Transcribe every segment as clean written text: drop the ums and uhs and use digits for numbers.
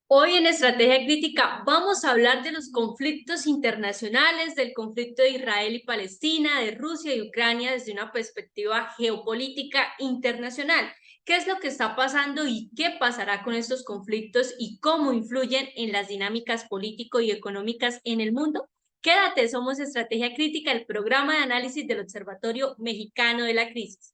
Hoy en Estrategia Crítica vamos a hablar de los conflictos internacionales, del conflicto de Israel y Palestina, de Rusia y Ucrania desde una perspectiva geopolítica internacional. ¿Qué es lo que está pasando y qué pasará con estos conflictos y cómo influyen en las dinámicas político y económicas en el mundo? Quédate, somos Estrategia Crítica, el programa de análisis del Observatorio Mexicano de la Crisis.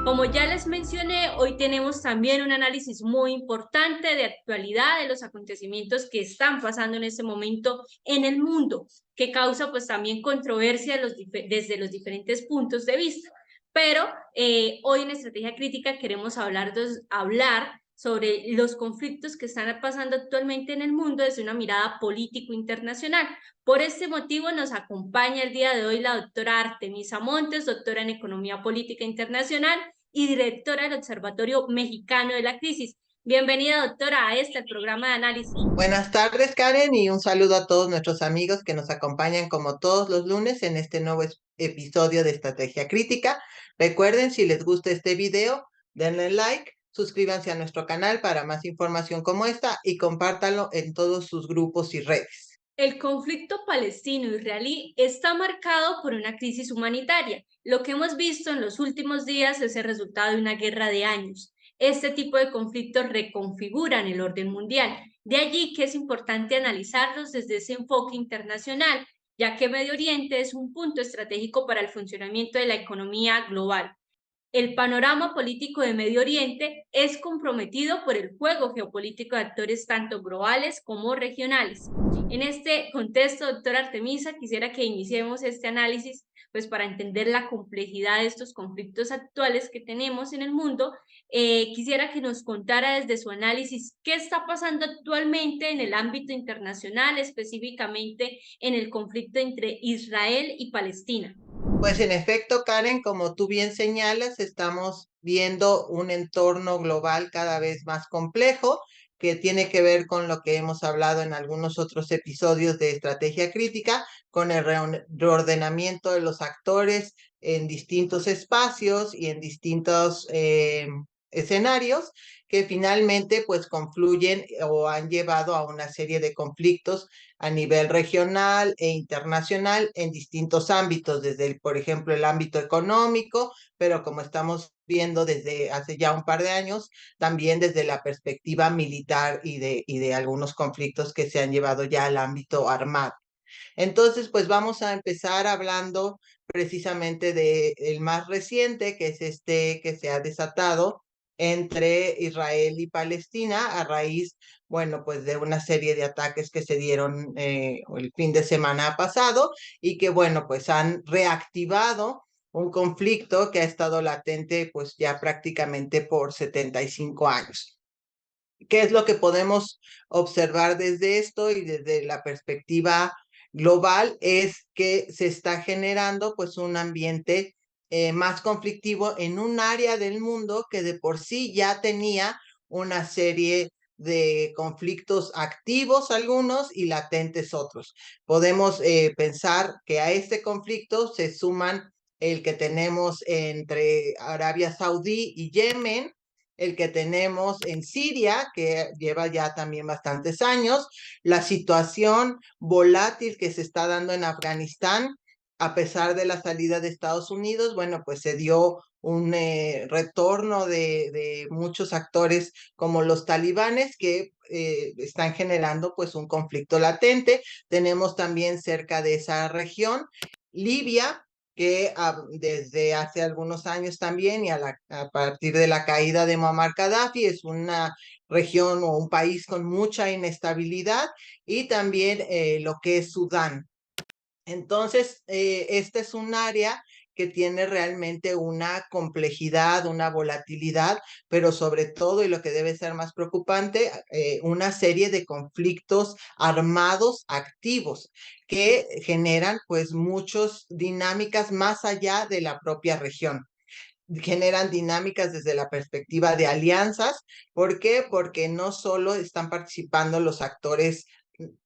Como ya les mencioné, hoy tenemos también un análisis muy importante de actualidad de los acontecimientos que están pasando en este momento en el mundo, que causa pues también controversia desde los diferentes puntos de vista. Pero hoy en Estrategia Crítica queremos hablar sobre los conflictos que están pasando actualmente en el mundo desde una mirada político internacional. Por este motivo nos acompaña el día de hoy la doctora Artemisa Montes, doctora en Economía Política Internacional y directora del Observatorio Mexicano de la Crisis. Bienvenida, doctora, a el programa de análisis. Buenas tardes, Karen, y un saludo a todos nuestros amigos que nos acompañan como todos los lunes en este nuevo episodio de Estrategia Crítica. Recuerden, si les gusta este video, denle like, suscríbanse a nuestro canal para más información como esta y compártanlo en todos sus grupos y redes. El conflicto palestino-israelí está marcado por una crisis humanitaria. Lo que hemos visto en los últimos días es el resultado de una guerra de años. Este tipo de conflictos reconfiguran el orden mundial. De allí que es importante analizarlos desde ese enfoque internacional, ya que Medio Oriente es un punto estratégico para el funcionamiento de la economía global. El panorama político de Medio Oriente es comprometido por el juego geopolítico de actores tanto globales como regionales. En este contexto, doctora Artemisa, quisiera que iniciemos este análisis pues para entender la complejidad de estos conflictos actuales que tenemos en el mundo. Quisiera que nos contara desde su análisis qué está pasando actualmente en el ámbito internacional, específicamente en el conflicto entre Israel y Palestina. Pues en efecto, Karen, como tú bien señalas, estamos viendo un entorno global cada vez más complejo que tiene que ver con lo que hemos hablado en algunos otros episodios de Estrategia Crítica, con el reordenamiento de los actores en distintos espacios y en distintos escenarios que finalmente pues confluyen o han llevado a una serie de conflictos a nivel regional e internacional en distintos ámbitos, desde, por ejemplo, el ámbito económico, pero como estamos viendo desde hace ya un par de años, también desde la perspectiva militar y de algunos conflictos que se han llevado ya al ámbito armado. Entonces, pues vamos a empezar hablando precisamente de el más reciente, que es este que se ha desatado entre Israel y Palestina a raíz, bueno, pues de una serie de ataques que se dieron el fin de semana pasado y que, bueno, pues han reactivado un conflicto que ha estado latente pues ya prácticamente por 75 años. ¿Qué es lo que podemos observar desde esto y desde la perspectiva global? Es que se está generando pues un ambiente más conflictivo en un área del mundo que de por sí ya tenía una serie de conflictos activos algunos y latentes otros. Podemos pensar que a este conflicto se suman el que tenemos entre Arabia Saudí y Yemen, el que tenemos en Siria, que lleva ya también bastantes años, la situación volátil que se está dando en Afganistán, a pesar de la salida de Estados Unidos, bueno, pues se dio un retorno de muchos actores como los talibanes que están generando pues un conflicto latente. Tenemos también cerca de esa región Libia, que desde hace algunos años también y a partir de la caída de Muammar Gaddafi es una región o un país con mucha inestabilidad, y también lo que es Sudán. Entonces, este es un área que tiene realmente una complejidad, una volatilidad, pero sobre todo, y lo que debe ser más preocupante, una serie de conflictos armados activos que generan pues muchas dinámicas más allá de la propia región. generan dinámicas desde la perspectiva de alianzas. ¿Por qué? Porque no solo están participando los actores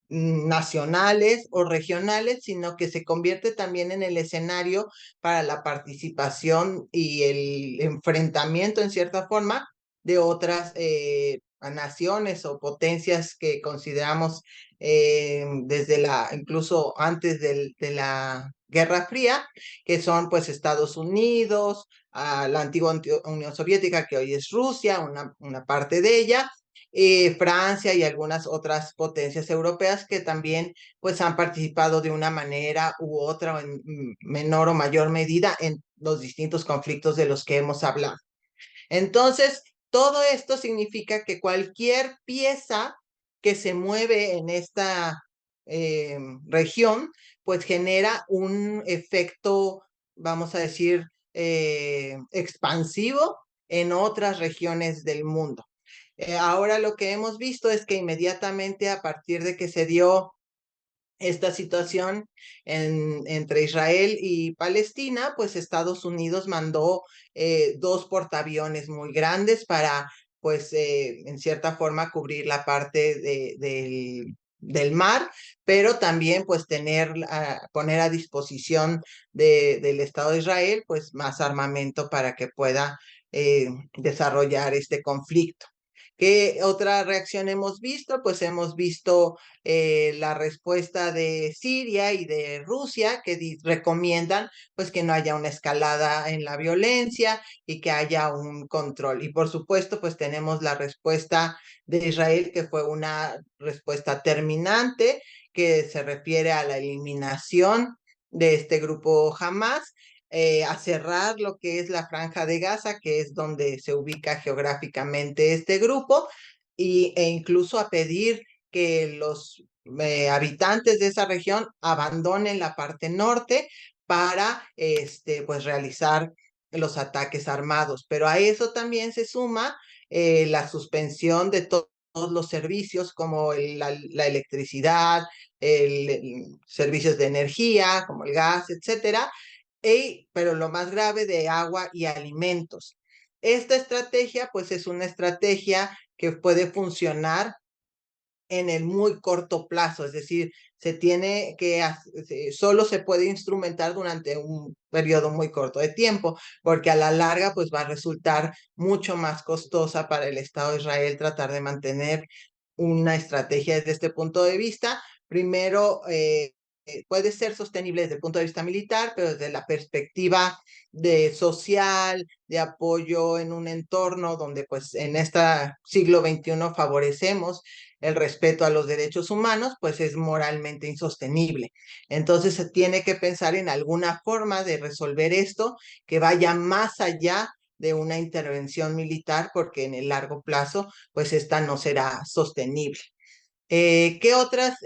nacionales o regionales, sino que se convierte también en el escenario para la participación y el enfrentamiento, en cierta forma, de otras naciones o potencias que consideramos desde incluso antes de la Guerra Fría, que son pues Estados Unidos, la antigua Unión Soviética, que hoy es Rusia, una parte de ella, Francia y algunas otras potencias europeas que también pues han participado de una manera u otra o en menor o mayor medida en los distintos conflictos de los que hemos hablado. Entonces, todo esto significa que cualquier pieza que se mueve en esta región, pues genera un efecto, vamos a decir, expansivo en otras regiones del mundo. Ahora lo que hemos visto es que inmediatamente a partir de que se dio esta situación entre Israel y Palestina, pues Estados Unidos mandó dos portaaviones muy grandes para, pues, en cierta forma cubrir la parte del mar, pero también pues poner a disposición del Estado de Israel pues más armamento para que pueda desarrollar este conflicto. ¿Qué otra reacción hemos visto? Pues hemos visto la respuesta de Siria y de Rusia que recomiendan pues que no haya una escalada en la violencia y que haya un control. Y por supuesto pues tenemos la respuesta de Israel que fue una respuesta terminante que se refiere a la eliminación de este grupo Hamas, a cerrar lo que es la Franja de Gaza, que es donde se ubica geográficamente este grupo, e incluso a pedir que los habitantes de esa región abandonen la parte norte para pues, realizar los ataques armados. Pero a eso también se suma la suspensión de todos los servicios como la electricidad, servicios de energía como el gas, etcétera, pero lo más grave, de agua y alimentos. Esta estrategia, pues es una estrategia que puede funcionar en el muy corto plazo, es decir, solo se puede instrumentar durante un periodo muy corto de tiempo, porque a la larga pues va a resultar mucho más costosa para el Estado de Israel tratar de mantener una estrategia desde este punto de vista. Primero, puede ser sostenible desde el punto de vista militar, pero desde la perspectiva de social, de apoyo en un entorno donde pues en este siglo XXI favorecemos el respeto a los derechos humanos, pues es moralmente insostenible. Entonces se tiene que pensar en alguna forma de resolver esto que vaya más allá de una intervención militar, porque en el largo plazo, pues esta no será sostenible. ¿Qué otras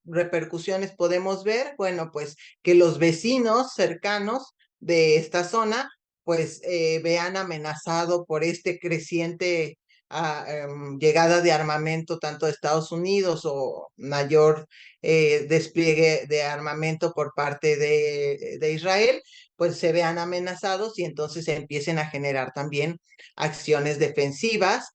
repercusiones podemos ver? Bueno, pues que los vecinos cercanos de esta zona pues vean amenazado por este creciente llegada de armamento tanto de Estados Unidos o mayor despliegue de armamento por parte de Israel, pues se vean amenazados y entonces se empiecen a generar también acciones defensivas,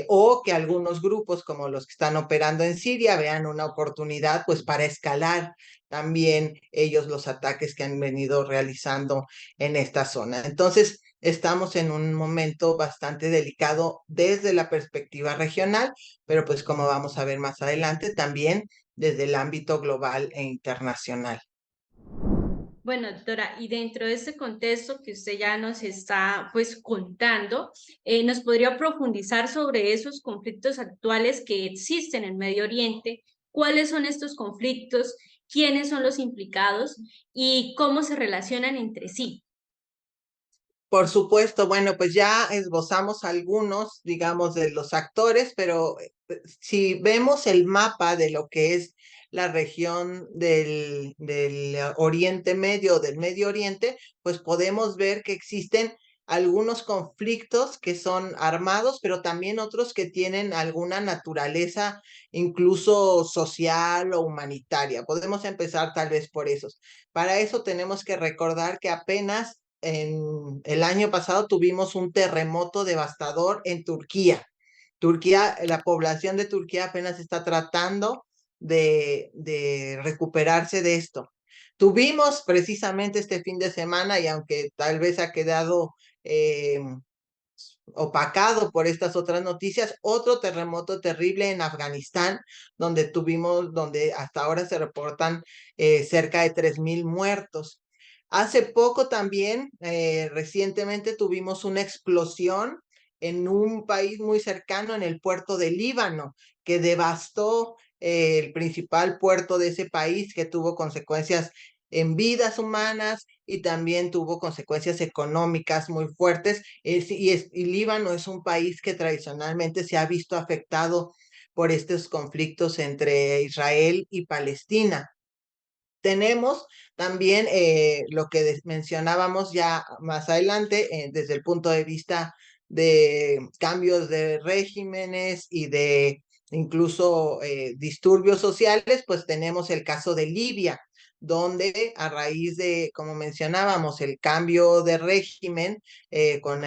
o que algunos grupos como los que están operando en Siria vean una oportunidad pues para escalar también ellos los ataques que han venido realizando en esta zona. Entonces, estamos en un momento bastante delicado desde la perspectiva regional, pero pues como vamos a ver más adelante, también desde el ámbito global e internacional. Bueno, doctora, y dentro de este contexto que usted ya nos está pues contando, ¿nos podría profundizar sobre esos conflictos actuales que existen en Medio Oriente? ¿Cuáles son estos conflictos? ¿Quiénes son los implicados? ¿Y cómo se relacionan entre sí? Por supuesto, bueno, pues ya esbozamos algunos, digamos, de los actores, pero si vemos el mapa de lo que es la región del Oriente Medio, del Medio Oriente, pues podemos ver que existen algunos conflictos que son armados, pero también otros que tienen alguna naturaleza incluso social o humanitaria. Podemos empezar tal vez por esos. Para eso tenemos que recordar que apenas en el año pasado tuvimos un terremoto devastador en Turquía. Turquía, la población de Turquía apenas está tratando de recuperarse de esto. Tuvimos precisamente este fin de semana, y aunque tal vez ha quedado opacado por estas otras noticias, otro terremoto terrible en Afganistán, donde hasta ahora se reportan cerca de 3.000 muertos. Hace poco también, recientemente tuvimos una explosión en un país muy cercano, en el puerto de Líbano, que devastó el principal puerto de ese país, que tuvo consecuencias en vidas humanas y también tuvo consecuencias económicas muy fuertes. Y Líbano es un país que tradicionalmente se ha visto afectado por estos conflictos entre Israel y Palestina. Tenemos también lo que mencionábamos ya más adelante, desde el punto de vista de cambios de regímenes y de incluso disturbios sociales, pues tenemos el caso de Libia, donde a raíz de, como mencionábamos, el cambio de régimen con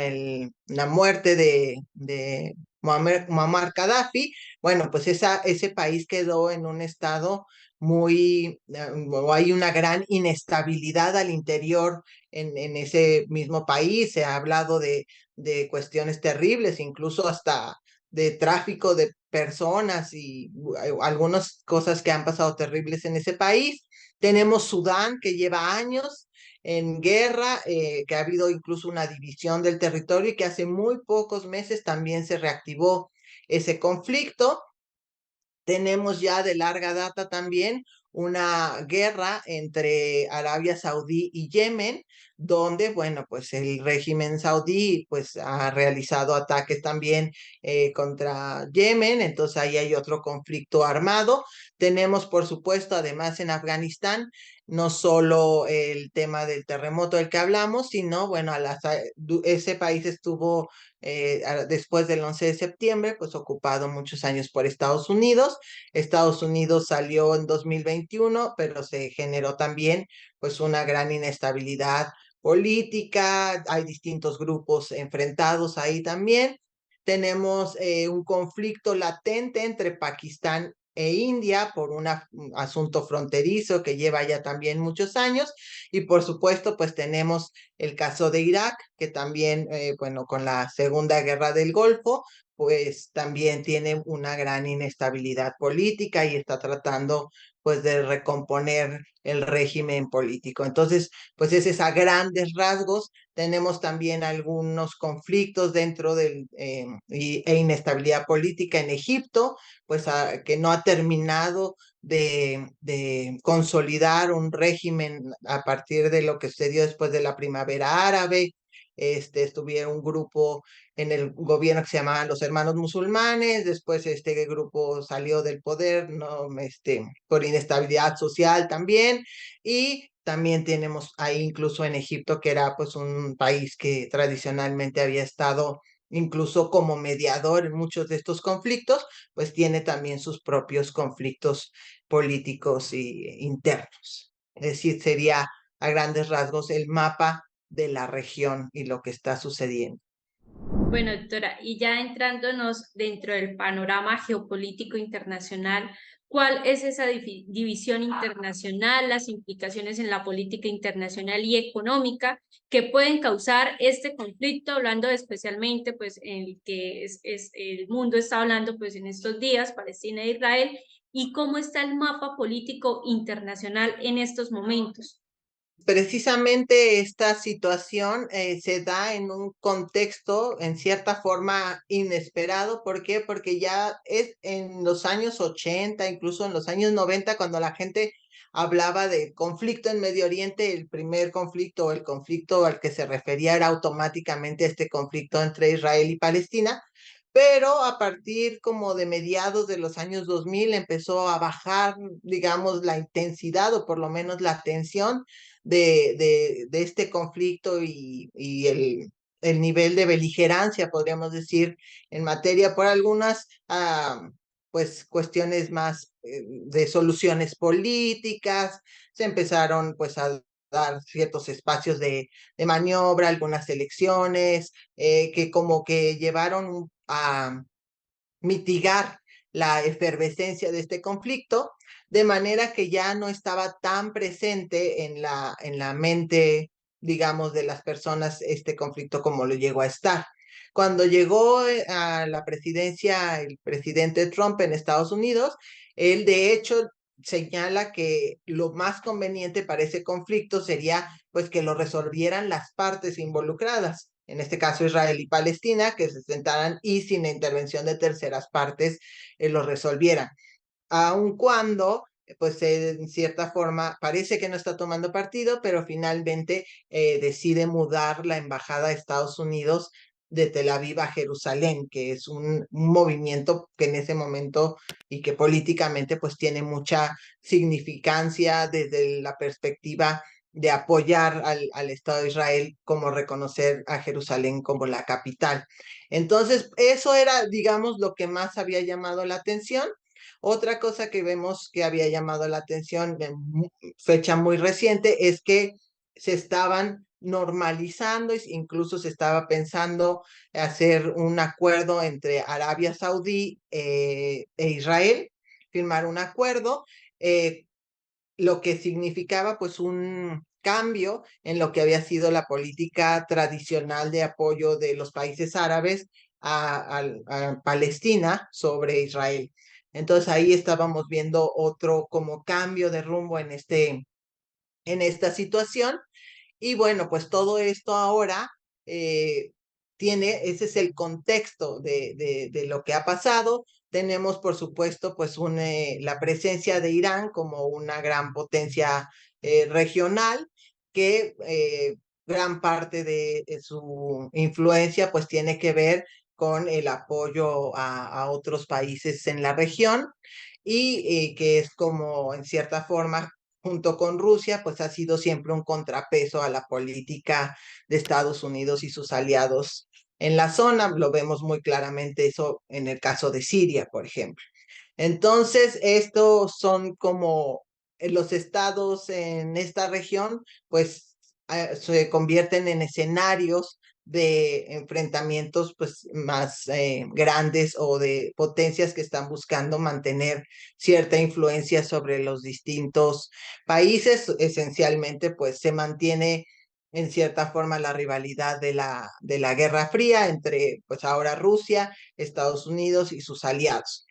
la muerte de Muammar Gaddafi, bueno, pues ese país quedó en un estado o hay una gran inestabilidad al interior en ese mismo país. Se ha hablado de cuestiones terribles, incluso hasta de tráfico de personas y algunas cosas que han pasado terribles en ese país. Tenemos Sudán, que lleva años en guerra, que ha habido incluso una división del territorio y que hace muy pocos meses también se reactivó ese conflicto. Tenemos ya de larga data también una guerra entre Arabia Saudí y Yemen, donde, bueno, pues el régimen saudí pues ha realizado ataques también contra Yemen, entonces ahí hay otro conflicto armado. Tenemos, por supuesto, además en Afganistán, no solo el tema del terremoto del que hablamos, sino, bueno, ese país estuvo después del 11 de septiembre, pues ocupado muchos años por Estados Unidos. Estados Unidos salió en 2021, pero se generó también pues una gran inestabilidad política, hay distintos grupos enfrentados ahí también. Tenemos un conflicto latente entre Pakistán e India por un asunto fronterizo que lleva ya también muchos años. Y por supuesto, pues tenemos el caso de Irak, que también, bueno, con la Segunda Guerra del Golfo, pues también tiene una gran inestabilidad política y está tratando pues de recomponer el régimen político. Entonces, pues ese es a grandes rasgos. Tenemos también algunos conflictos dentro e inestabilidad política en Egipto, pues que no ha terminado de consolidar un régimen a partir de lo que sucedió después de la primavera árabe. Estuvieron un grupo en el gobierno que se llamaban los Hermanos Musulmanes, después este grupo salió del poder, ¿no? Por inestabilidad social también, y también tenemos ahí incluso en Egipto, que era pues un país que tradicionalmente había estado incluso como mediador en muchos de estos conflictos, pues tiene también sus propios conflictos políticos y internos. Es decir, sería a grandes rasgos el mapa de la región y lo que está sucediendo. Bueno, doctora, y ya entrándonos dentro del panorama geopolítico internacional, ¿cuál es esa división internacional, las implicaciones en la política internacional y económica que pueden causar este conflicto, hablando especialmente, pues, en el que el mundo está hablando, pues, en estos días, Palestina e Israel, y cómo está el mapa político internacional en estos momentos? Precisamente esta situación se da en un contexto, en cierta forma, inesperado. ¿Por qué? Porque ya es en los años 80, incluso en los años 90, cuando la gente hablaba de conflicto en Medio Oriente, el primer conflicto o el conflicto al que se refería era automáticamente este conflicto entre Israel y Palestina. Pero a partir como de mediados de los años 2000 empezó a bajar, digamos, la intensidad o por lo menos la tensión de este conflicto y el nivel de beligerancia, podríamos decir, en materia por algunas pues cuestiones más de soluciones políticas. Se empezaron pues a dar ciertos espacios de maniobra, algunas elecciones, que como que llevaron a mitigar la efervescencia de este conflicto, de manera que ya no estaba tan presente en la mente, digamos, de las personas este conflicto como lo llegó a estar. Cuando llegó a la presidencia el presidente Trump en Estados Unidos, él de hecho señala que lo más conveniente para ese conflicto sería pues que lo resolvieran las partes involucradas, en este caso Israel y Palestina, que se sentaran y sin la intervención de terceras partes lo resolvieran. Aun cuando, pues en cierta forma, parece que no está tomando partido, pero finalmente decide mudar la embajada de Estados Unidos de Tel Aviv a Jerusalén, que es un movimiento que en ese momento y que políticamente pues tiene mucha significancia desde la perspectiva de apoyar al Estado de Israel como reconocer a Jerusalén como la capital. Entonces, eso era, digamos, lo que más había llamado la atención. Otra cosa que vemos que había llamado la atención en fecha muy reciente es que se estaban normalizando, incluso se estaba pensando hacer un acuerdo entre Arabia Saudí e Israel, firmar un acuerdo, lo que significaba pues un cambio en lo que había sido la política tradicional de apoyo de los países árabes a Palestina sobre Israel. Entonces ahí estábamos viendo otro como cambio de rumbo en esta situación. Y bueno, pues todo esto ahora ese es el contexto de lo que ha pasado. Tenemos, por supuesto, pues la presencia de Irán como una gran potencia regional que gran parte de su influencia pues tiene que ver con el apoyo a otros países en la región y que es como en cierta forma junto con Rusia, pues ha sido siempre un contrapeso a la política de Estados Unidos y sus aliados en la zona. Lo vemos muy claramente eso en el caso de Siria, por ejemplo. Entonces, estos son como los estados en esta región, pues se convierten en escenarios de enfrentamientos pues más grandes o de potencias que están buscando mantener cierta influencia sobre los distintos países. Esencialmente pues se mantiene en cierta forma la rivalidad de la Guerra Fría entre pues ahora Rusia, Estados Unidos y sus aliados.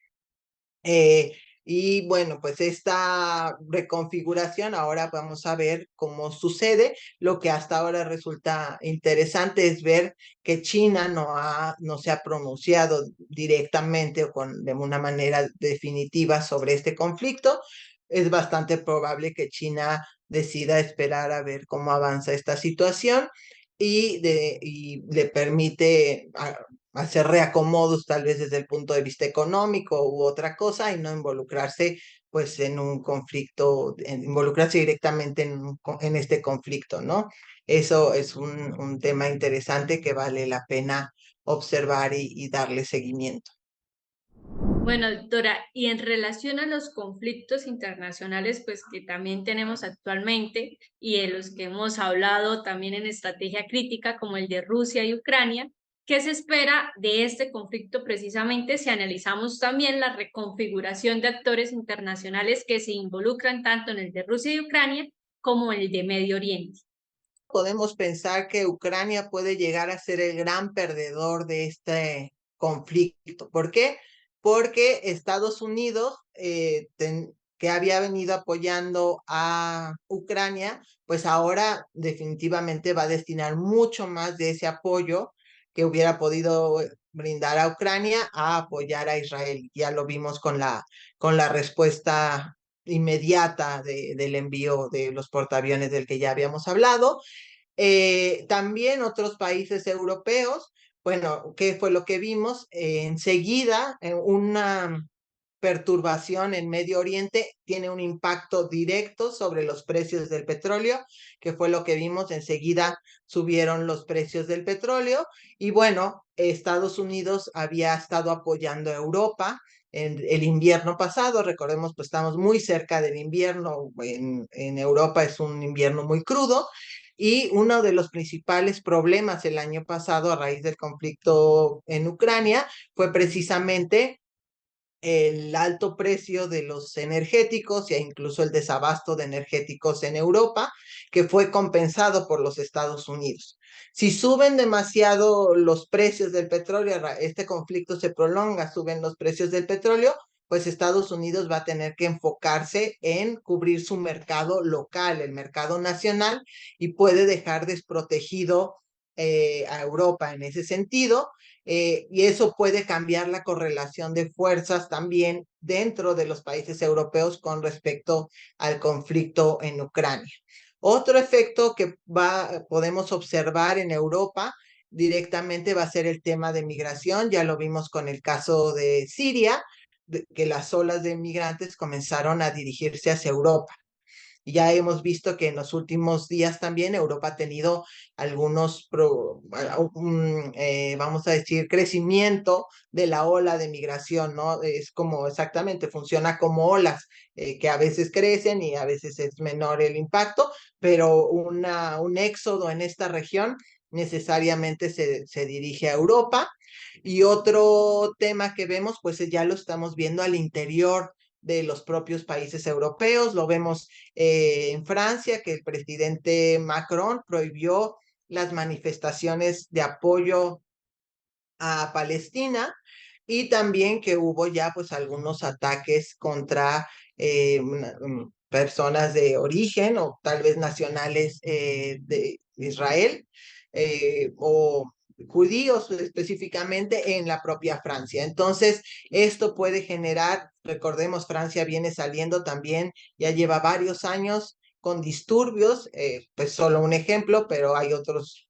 Y bueno, pues esta reconfiguración, ahora vamos a ver cómo sucede. Lo que hasta ahora resulta interesante es ver que China no se ha pronunciado directamente o de una manera definitiva sobre este conflicto. Es bastante probable que China decida esperar a ver cómo avanza esta situación y le permite hacer reacomodos tal vez desde el punto de vista económico u otra cosa y no involucrarse pues en un conflicto, involucrarse directamente en este conflicto, ¿no? Eso es un tema interesante que vale la pena observar y darle seguimiento. Bueno, doctora, y en relación a los conflictos internacionales, pues que también tenemos actualmente y de los que hemos hablado también en estrategia crítica, como el de Rusia y Ucrania, ¿qué se espera de este conflicto precisamente si analizamos también la reconfiguración de actores internacionales que se involucran tanto en el de Rusia y Ucrania como en el de Medio Oriente? Podemos pensar que Ucrania puede llegar a ser el gran perdedor de este conflicto. ¿Por qué? Porque Estados Unidos, que había venido apoyando a Ucrania, pues ahora definitivamente va a destinar mucho más de ese apoyo que hubiera podido brindar a Ucrania a apoyar a Israel. Ya lo vimos con la respuesta inmediata del envío de los portaaviones del que ya habíamos hablado. También otros países europeos, bueno, ¿qué fue lo que vimos? Enseguida, perturbación en Medio Oriente tiene un impacto directo sobre los precios del petróleo, que fue lo que vimos enseguida, subieron los precios del petróleo y bueno, Estados Unidos había estado apoyando a Europa en el invierno pasado, recordemos, pues estamos muy cerca del invierno, en Europa es un invierno muy crudo, y uno de los principales problemas el año pasado a raíz del conflicto en Ucrania fue precisamente el alto precio de los energéticos e incluso el desabasto de energéticos en Europa, que fue compensado por los Estados Unidos. Si suben demasiado los precios del petróleo, este conflicto se prolonga, suben los precios del petróleo, pues Estados Unidos va a tener que enfocarse en cubrir su mercado local, el mercado nacional, y puede dejar desprotegido a Europa en ese sentido, y eso puede cambiar la correlación de fuerzas también dentro de los países europeos con respecto al conflicto en Ucrania. Otro efecto que podemos observar en Europa directamente va a ser el tema de migración. Ya lo vimos con el caso de Siria, que las olas de migrantes comenzaron a dirigirse hacia Europa. Ya hemos visto que en los últimos días también Europa ha tenido algunos, vamos a decir, crecimiento de la ola de migración, ¿no? Es como exactamente, funciona como olas, que a veces crecen y a veces es menor el impacto, pero un éxodo en esta región necesariamente se dirige a Europa. Y otro tema que vemos, pues ya lo estamos viendo al interior de los propios países europeos. Lo vemos en Francia, que el presidente Macron prohibió las manifestaciones de apoyo a Palestina y también que hubo ya pues algunos ataques contra personas de origen o tal vez nacionales de Israel, o judíos específicamente en la propia Francia. Entonces, esto puede generar, recordemos, Francia viene saliendo también, ya lleva varios años con disturbios, pues solo un ejemplo, pero hay otros,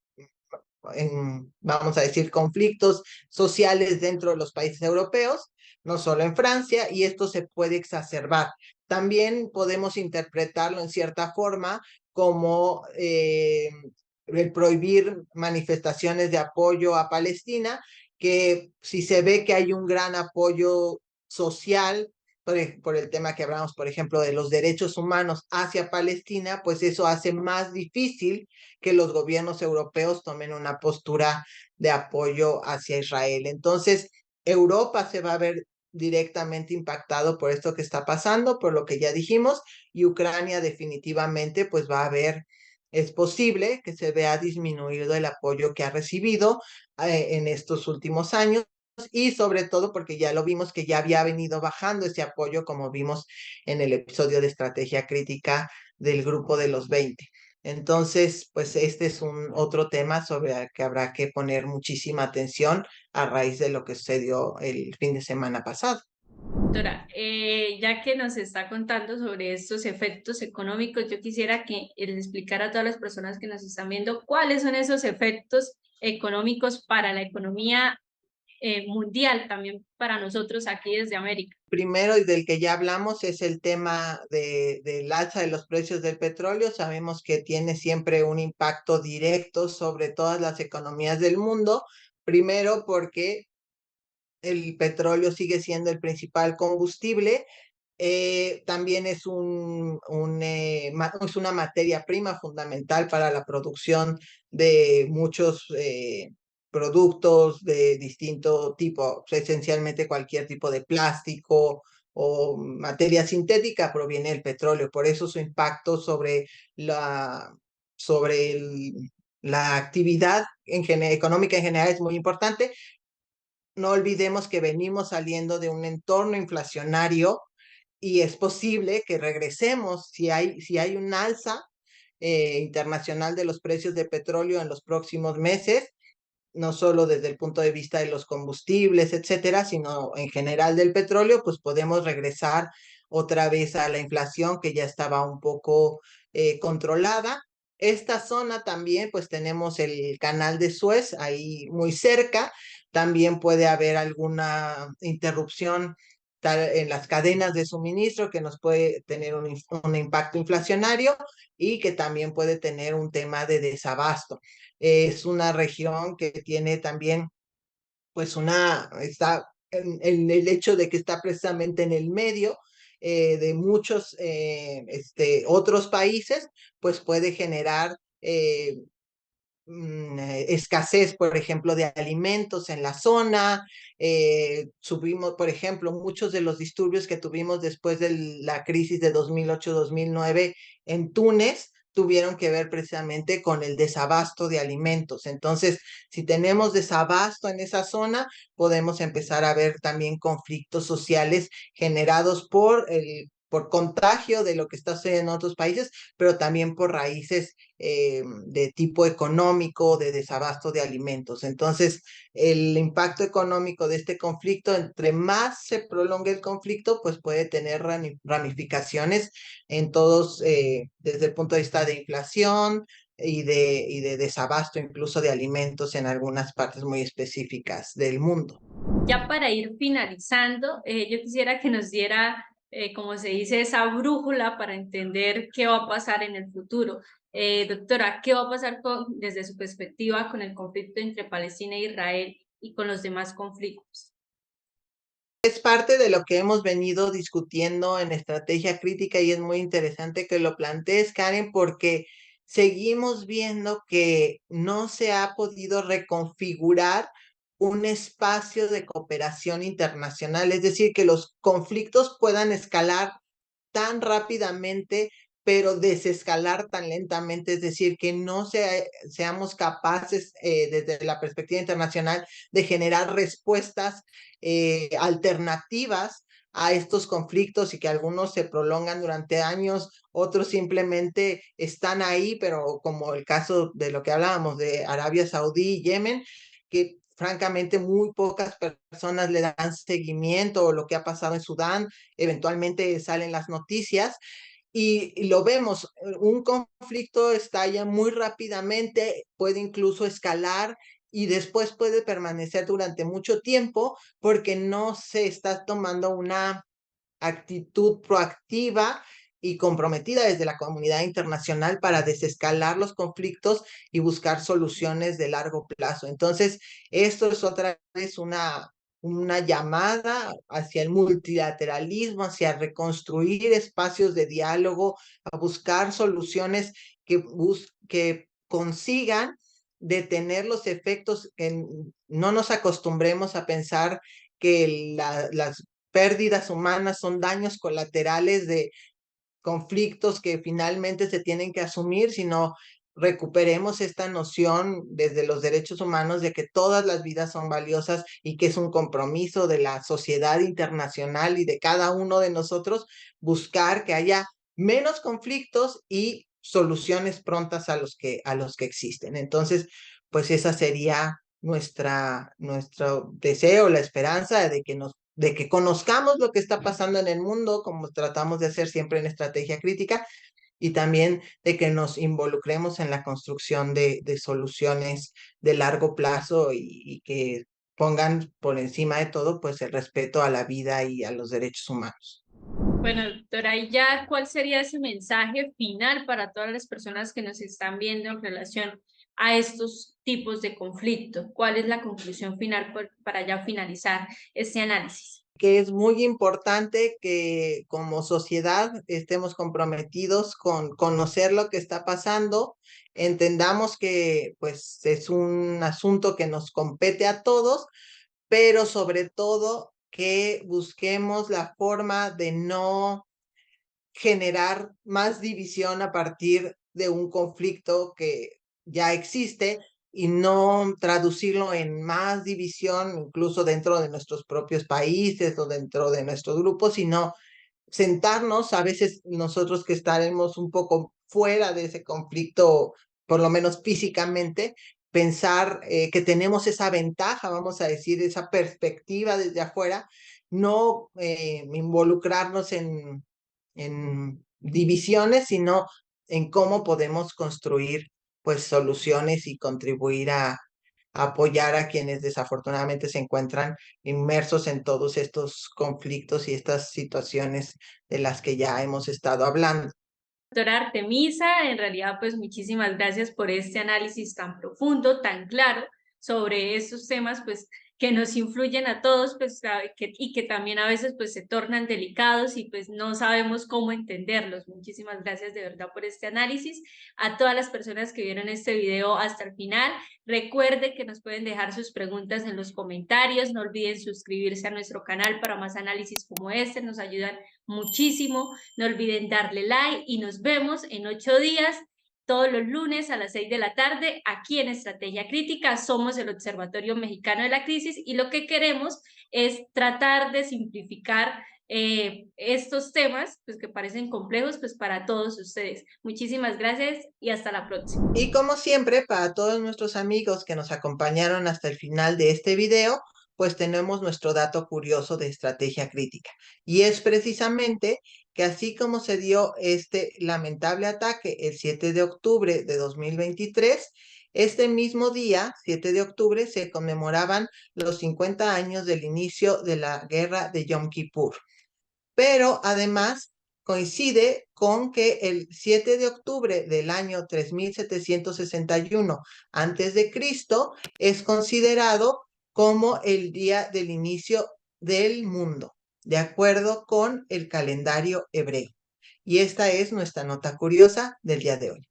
vamos a decir, conflictos sociales dentro de los países europeos, no solo en Francia, y esto se puede exacerbar. También podemos interpretarlo en cierta forma como el prohibir manifestaciones de apoyo a Palestina, que si se ve que hay un gran apoyo social por el tema que hablamos, por ejemplo, de los derechos humanos hacia Palestina, pues eso hace más difícil que los gobiernos europeos tomen una postura de apoyo hacia Israel. Entonces, Europa se va a ver directamente impactado por esto que está pasando, por lo que ya dijimos, y Ucrania definitivamente pues va a ver, es posible que se vea disminuido el apoyo que ha recibido en estos últimos años, y sobre todo porque ya lo vimos que ya había venido bajando ese apoyo, como vimos en el episodio de estrategia crítica del grupo de los 20. Entonces, pues este es un otro tema sobre el que habrá que poner muchísima atención a raíz de lo que sucedió el fin de semana pasado. Doctora, ya que nos está contando sobre estos efectos económicos, yo quisiera que les explicara a todas las personas que nos están viendo cuáles son esos efectos económicos para la economía mundial, también para nosotros aquí desde América. Primero, y del que ya hablamos, es el tema del alza de los precios del petróleo. Sabemos que tiene siempre un impacto directo sobre todas las economías del mundo. Primero, porque el petróleo sigue siendo el principal combustible. También es es una materia prima fundamental para la producción de muchos productos de distinto tipo, esencialmente cualquier tipo de plástico o materia sintética proviene del petróleo. Por eso su impacto la, sobre la actividad económica en general es muy importante. No olvidemos que venimos saliendo de un entorno inflacionario y es posible que regresemos si hay un alza internacional de los precios de petróleo en los próximos meses, no solo desde el punto de vista de los combustibles, etcétera, sino en general del petróleo, pues podemos regresar otra vez a la inflación que ya estaba un poco controlada. Esta zona también, pues tenemos el canal de Suez ahí muy cerca, también puede haber alguna interrupción en las cadenas de suministro, que nos puede tener un impacto inflacionario y que también puede tener un tema de desabasto. Es una región que tiene también, pues está en el hecho de que está precisamente en el medio de muchos otros países, pues puede generar escasez, por ejemplo, de alimentos en la zona. Subimos, por ejemplo, muchos de los disturbios que tuvimos después de la crisis de 2008-2009 en Túnez tuvieron que ver precisamente con el desabasto de alimentos. Entonces, si tenemos desabasto en esa zona, podemos empezar a ver también conflictos sociales generados por contagio de lo que está sucediendo en otros países, pero también por raíces de tipo económico, de desabasto de alimentos. Entonces, el impacto económico de este conflicto, entre más se prolongue el conflicto, pues puede tener ramificaciones en todos, desde el punto de vista de inflación y de desabasto incluso de alimentos en algunas partes muy específicas del mundo. Ya para ir finalizando, yo quisiera que nos diera, como se dice, esa brújula para entender qué va a pasar en el futuro. Doctora, ¿qué va a pasar desde su perspectiva con el conflicto entre Palestina e Israel y con los demás conflictos? Es parte de lo que hemos venido discutiendo en estrategia crítica y es muy interesante que lo plantees, Karen, porque seguimos viendo que no se ha podido reconfigurar un espacio de cooperación internacional, es decir, que los conflictos puedan escalar tan rápidamente, pero desescalar tan lentamente, es decir, que no seamos capaces desde la perspectiva internacional de generar respuestas alternativas a estos conflictos y que algunos se prolongan durante años, otros simplemente están ahí, pero como el caso de lo que hablábamos de Arabia Saudí y Yemen, que francamente muy pocas personas le dan seguimiento, o lo que ha pasado en Sudán, eventualmente salen las noticias y lo vemos, un conflicto estalla muy rápidamente, puede incluso escalar y después puede permanecer durante mucho tiempo porque no se está tomando una actitud proactiva y comprometida desde la comunidad internacional para desescalar los conflictos y buscar soluciones de largo plazo. Entonces, esto es otra vez una llamada hacia el multilateralismo, hacia reconstruir espacios de diálogo, a buscar soluciones que consigan detener los efectos. No nos acostumbremos a pensar que las pérdidas humanas son daños colaterales de conflictos que finalmente se tienen que asumir, sino recuperemos esta noción desde los derechos humanos de que todas las vidas son valiosas y que es un compromiso de la sociedad internacional y de cada uno de nosotros buscar que haya menos conflictos y soluciones prontas a los que existen. Entonces, pues esa sería nuestro deseo, la esperanza de que conozcamos lo que está pasando en el mundo, como tratamos de hacer siempre en estrategia crítica, y también de que nos involucremos en la construcción de soluciones de largo plazo y que pongan por encima de todo, pues el respeto a la vida y a los derechos humanos. Bueno, doctora, ¿y ya cuál sería ese mensaje final para todas las personas que nos están viendo en relación a estos tipos de conflicto? ¿Cuál es la conclusión final para ya finalizar este análisis? Que es muy importante que como sociedad estemos comprometidos con conocer lo que está pasando, entendamos que pues es un asunto que nos compete a todos, pero sobre todo que busquemos la forma de no generar más división a partir de un conflicto que ya existe y no traducirlo en más división, incluso dentro de nuestros propios países o dentro de nuestro grupo, sino sentarnos, a veces nosotros que estaremos un poco fuera de ese conflicto, por lo menos físicamente, pensar que tenemos esa ventaja, vamos a decir, esa perspectiva desde afuera, no involucrarnos en divisiones, sino en cómo podemos construir pues soluciones y contribuir apoyar a quienes desafortunadamente se encuentran inmersos en todos estos conflictos y estas situaciones de las que ya hemos estado hablando. Doctora Artemisa, en realidad pues muchísimas gracias por este análisis tan profundo, tan claro sobre estos temas pues que nos influyen a todos pues y que también a veces pues se tornan delicados y pues no sabemos cómo entenderlos. Muchísimas gracias de verdad por este análisis. A todas las personas que vieron este video hasta el final, recuerde que nos pueden dejar sus preguntas en los comentarios, no olviden suscribirse a nuestro canal para más análisis como este, nos ayudan muchísimo. No olviden darle like y nos vemos en 8 días, todos los lunes a las 6 de la tarde, aquí en Estrategia Crítica. Somos el Observatorio Mexicano de la Crisis y lo que queremos es tratar de simplificar estos temas pues, que parecen complejos pues, para todos ustedes. Muchísimas gracias y hasta la próxima. Y como siempre, para todos nuestros amigos que nos acompañaron hasta el final de este video, pues tenemos nuestro dato curioso de estrategia crítica. Y es precisamente que así como se dio este lamentable ataque el 7 de octubre de 2023, este mismo día, 7 de octubre, se conmemoraban los 50 años del inicio de la guerra de Yom Kippur. Pero además coincide con que el 7 de octubre del año 3761 a.C. es considerado como el día del inicio del mundo, de acuerdo con el calendario hebreo. Y esta es nuestra nota curiosa del día de hoy.